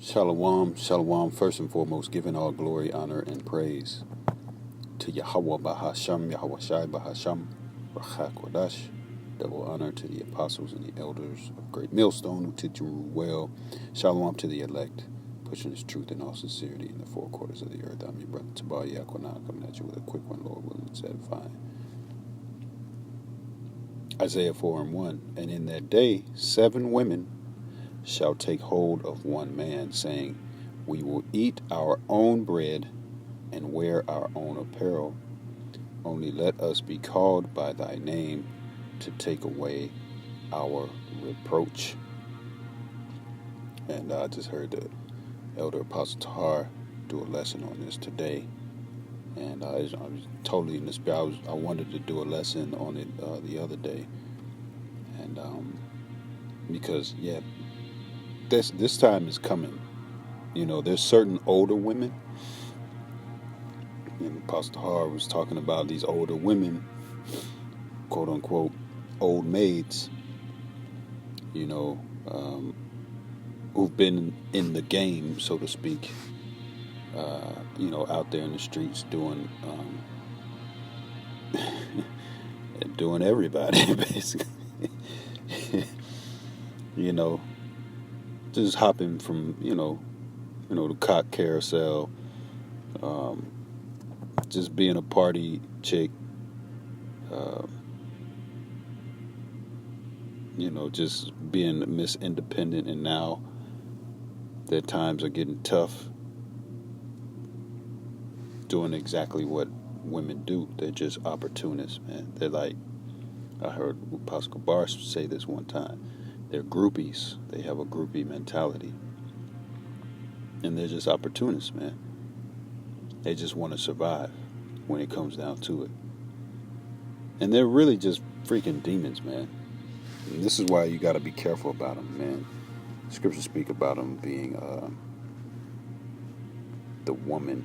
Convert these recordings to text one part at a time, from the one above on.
Shalom, shalom. First and foremost, giving all glory, honor, and praise to Yahweh Bahasham, Yahweh Shai Bahasham, Rachak Kodash. Double honor to the apostles and the elders of Great Millstone who teach you well. Shalom to the elect, pushing this truth in all sincerity in the four quarters of the earth. I'm your brother Tabal Yakwana, coming at you with a quick one, Lord willing, satisfying. Isaiah 4:1. And in that day 7 women shall take hold of one man, saying, we will eat our own bread and wear our own apparel. Only let us be called by thy name to take away our reproach. And I just heard the Elder Apostle Tahar do a lesson on this today. And I was totally in the spirit. I wanted to do a lesson on it the other day. And because, yeah, this time is coming. You know, there's certain older women, and Pastor Har was talking about these older women, quote unquote, old maids, you know, who've been in the game, so to speak, you know, out there in the streets doing, doing everybody, basically, you know, just hopping from, you know, the cock carousel, just being a party chick, you know, just being Miss Independent, and now their times are getting tough, doing exactly what women do. They're just opportunists, man. They're like, I heard Pascal Barsh say this one time, they're groupies. They have a groupie mentality. And they're just opportunists, man. They just want to survive when it comes down to it. And they're really just freaking demons, man. And this is why you got to be careful about them, man. Scriptures speak about them being the woman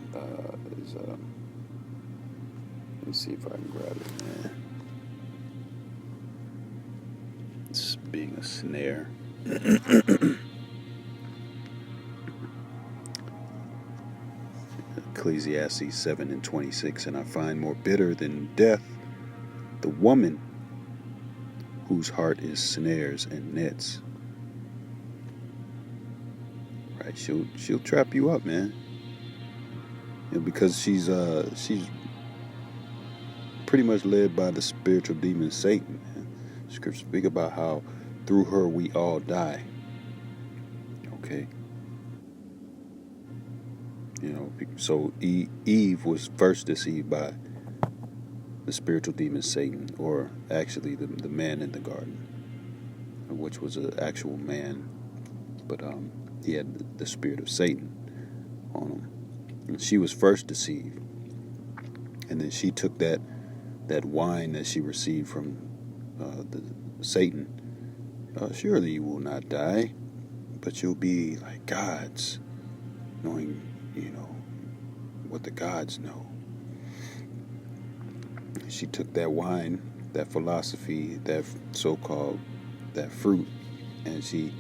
is. Let me see if I can grab it, man. It's being a snare. Ecclesiastes 7:26, and I find more bitter than death the woman whose heart is snares and nets. Right, she'll trap you up, man. You know, because she's pretty much led by the spiritual demon Satan. Man. Scriptures speak about how through her we all die. Okay. You know, so Eve was first deceived by the spiritual demon Satan, or actually the man in the garden, which was an actual man, but he had the spirit of Satan on him. And she was first deceived, and then she took that wine that she received from the Satan. Surely you will not die, but you'll be like gods, knowing, you know, what the gods know. She took that wine, that philosophy, that so-called, that fruit, and she,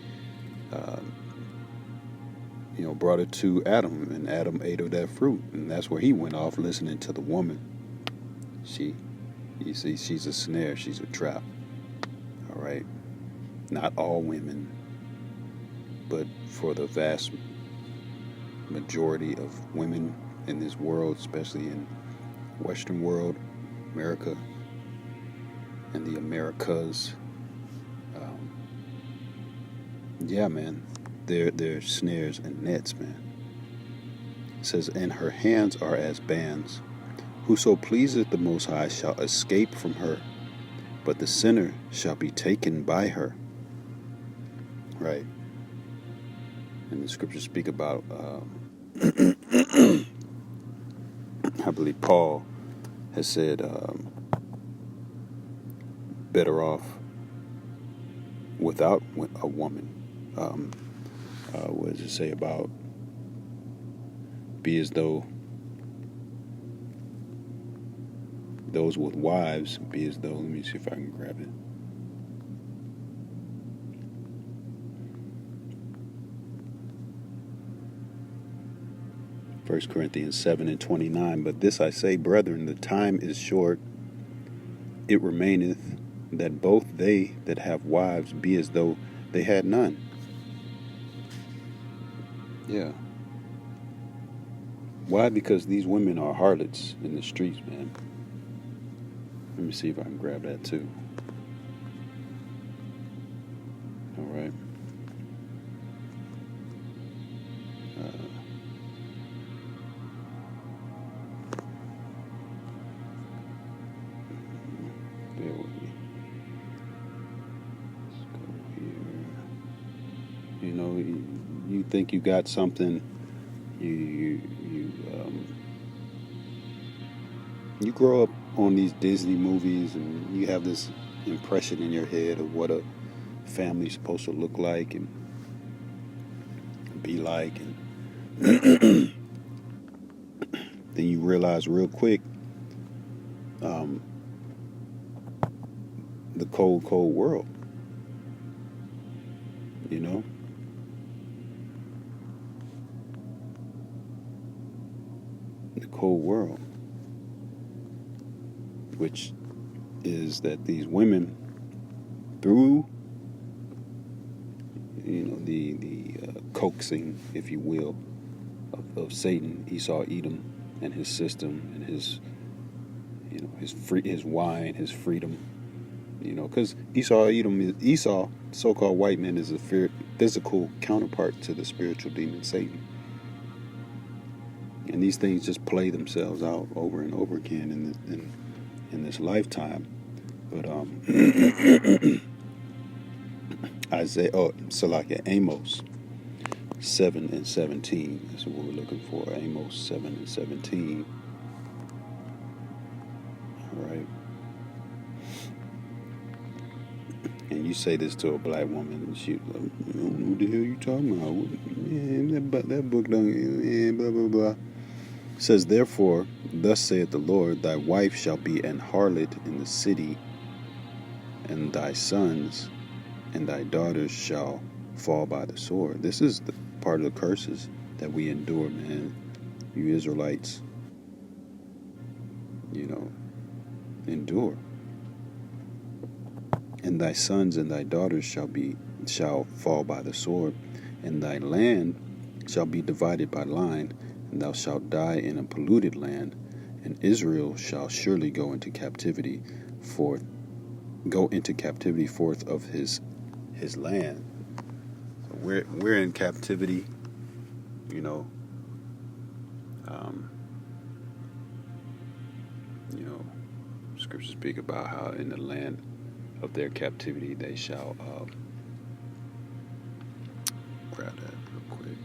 you know, brought it to Adam, and Adam ate of that fruit, and that's where he went off listening to the woman. You see, she's a snare, she's a trap. All right, not all women, but for the vast majority of women in this world, especially in Western world, America, and the Americas. Yeah, man, they're snares and nets, man. It says, and her hands are as bands. Whoso pleaseth the Most High shall escape from her, but the sinner shall be taken by her. Right. And the scriptures speak about, I believe Paul has said, better off without a woman. What does it say about be as though those with wives be as though, let me see if I can grab it. 1 Corinthians 7:29. But this I say, brethren, the time is short. It remaineth that both they that have wives be as though they had none. Yeah. Why? Because these women are harlots in the streets, man. Let me see if I can grab that too. All right. Bear with me. Let's go here. You know, you think you got something. You grow up on these Disney movies, and you have this impression in your head of what a family's supposed to look like and be like, and then you realize real quick the cold world, you know. The cold world, which is that these women, through the coaxing, if you will, of Satan, Esau, Edom, and his system, and his wine, his freedom, because Esau, so-called white man, is a physical counterpart to the spiritual demon Satan. And these things just play themselves out over and over again in this lifetime. But Amos 7:17. That's what we're looking for. Amos 7:17. All right. And you say this to a black woman, and she like, I don't know what the hell you talking about. Man, that book don't. Blah blah blah. It says, therefore, thus saith the Lord, thy wife shall be an harlot in the city, and thy sons and thy daughters shall fall by the sword. This is the part of the curses that we endure, man. You Israelites, endure. And thy sons and thy daughters shall fall by the sword, and thy land shall be divided by line, and thou shalt die in a polluted land, and Israel shall surely go into captivity forth of his land. So we're in captivity, scriptures speak about how in the land of their captivity they shall grab that real quick.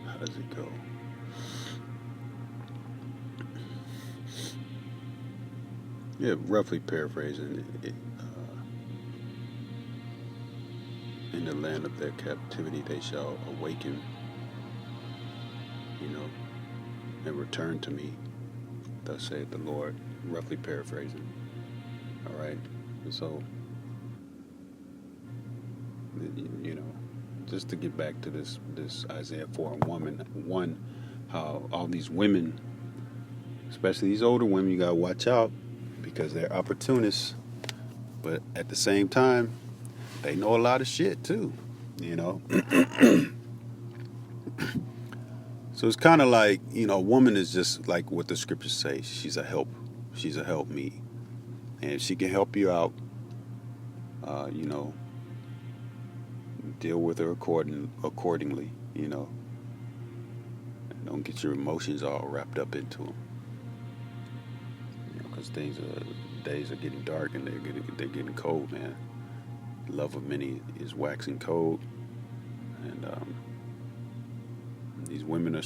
How does it go? Yeah, roughly paraphrasing it. In the land of their captivity they shall awaken, and return to me, thus saith the Lord. Roughly paraphrasing. All right. And so, just to get back to this Isaiah 4:1, how all these women, especially these older women, you gotta watch out because they're opportunists, but at the same time, they know a lot of shit too, So it's kind of like, a woman is just like what the scriptures say. She's a help me, and she can help you out. Deal with her accordingly. And don't get your emotions all wrapped up into them. Because days are getting dark and they're getting cold, man. The love of many is waxing cold, and these women are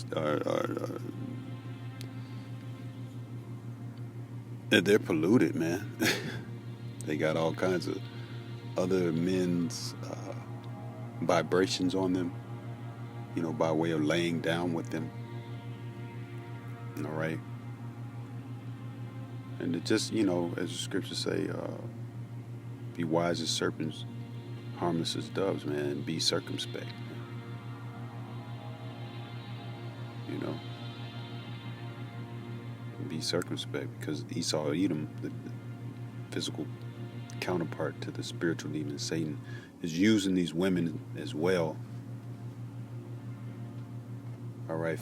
They're polluted, man. They got all kinds of other men's vibrations on them, by way of laying down with them. All right. And it just, as the scriptures say, be wise as serpents, harmless as doves, man, and be circumspect. Be circumspect, because Esau, Edom, the physical counterpart to the spiritual demon Satan, is using these women as well. All right,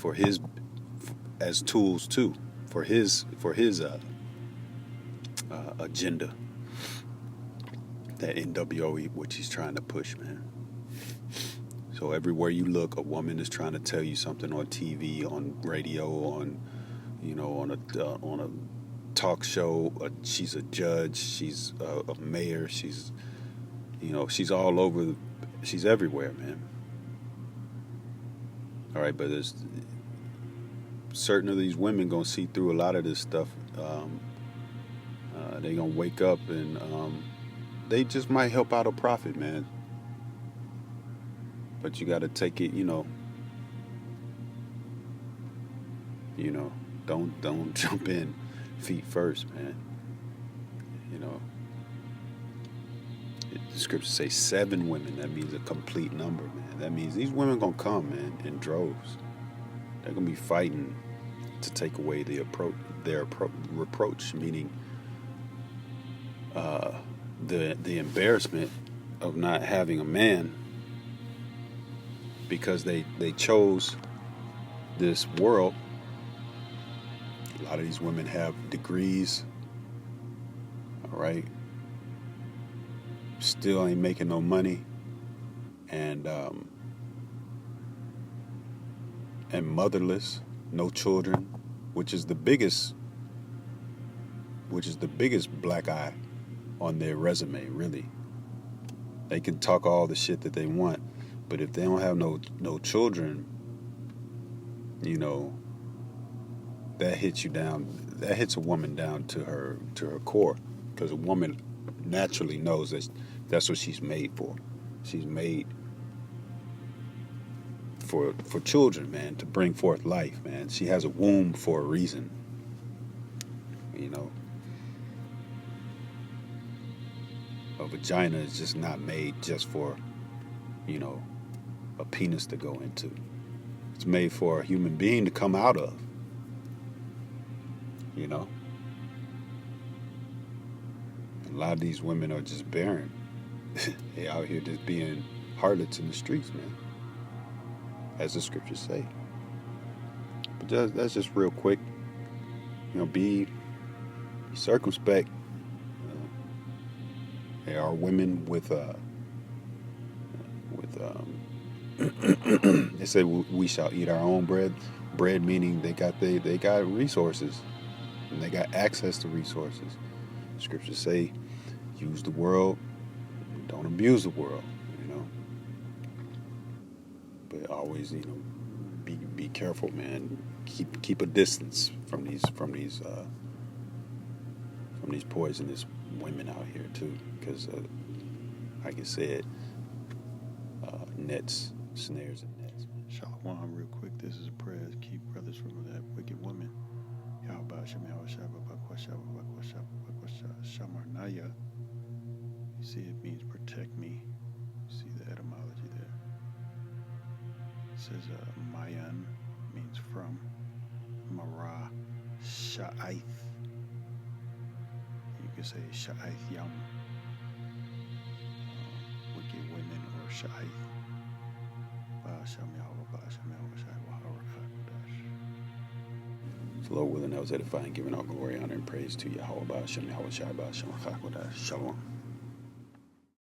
as tools too, for his agenda, that NWO, which he's trying to push, man. So everywhere you look, a woman is trying to tell you something on TV, on radio, on a talk show. She's a judge. She's a mayor. She's all over. She's everywhere, man. All right, but there's certain of these women gonna see through a lot of this stuff. They gonna wake up and they just might help out a prophet, man. But you got to take it, don't jump in feet first, man. The scriptures say 7 women. That means a complete number, man. That means these women gonna come, man, in droves. They're gonna be fighting to take away their reproach, meaning the embarrassment of not having a man, because they chose this world. A lot of these women have degrees, all right, still ain't making no money, and motherless, no children, which is the biggest black eye on their resume, really. They can talk all the shit that they want, but if they don't have no children, that hits you down. That hits a woman down to her core, because a woman naturally knows that's what she's made for. She's made for children, man, to bring forth life, man. She has a womb for a reason, A vagina is just not made just for, a penis to go into. It's made for a human being to come out of. A lot of these women are just barren. They out here just being harlots in the streets, man, as the scriptures say. But that's just real quick. Be circumspect. There are women with they say we shall eat our own bread. Bread meaning they got resources, and they got access to resources. Scriptures say, use the world, don't abuse the world. But always, be careful, man. Keep a distance from these poisonous women out here too, because like I said, nets, snares, and nets. Shalom, real quick. This is a prayer to keep brothers from that wicked woman. Shamarnaya. You see, it means protect me. You see the etymology there. It says Mayan means from. Mara Sha'aith. You could say Sha'aith Yam. Wicked women or Sha'aith. Lord willing, that was edifying, giving all glory, honor, and praise to Yahweh. Shalom.